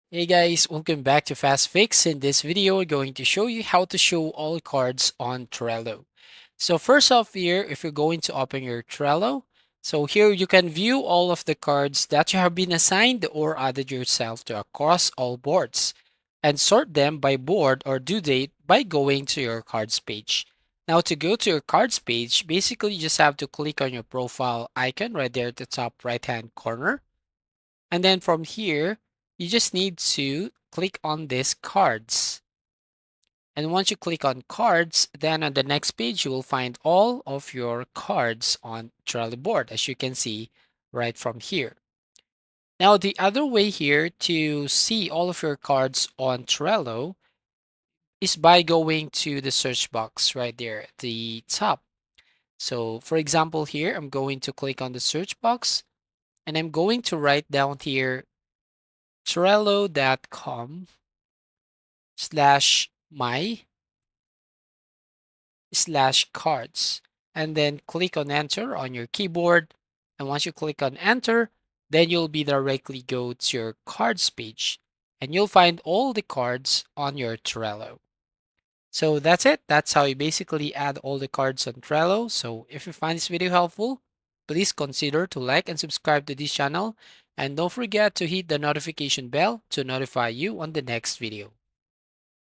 Hey guys, welcome back to Fast Fix. In this video, we're going to show you how to show all cards on Trello. So first off here, if you're going to open your Trello, so here you can view all of the cards that you have been assigned or added yourself to across all boards and sort them by board or due date by going to your cards page. Now to go to your cards page, basically you just have to click on your profile icon right there at the top right hand corner. And then from here, you just need to click on this cards. And once you click on cards, then on the next page, you will find all of your cards on Trello board, as you can see right from here. Now, the other way here to see all of your cards on Trello is by going to the search box right there at the top. So for example, here, I'm going to click on the search box and I'm going to write down here trello.com/my/cards and then click on enter on your keyboard. And once you click on enter, then you'll be directly go to your cards page and you'll find all the cards on your Trello. So that's it. That's how you basically add all the cards on Trello. So if you find this video helpful, please consider to like and subscribe to this channel. And don't forget to hit the notification bell to notify you on the next video.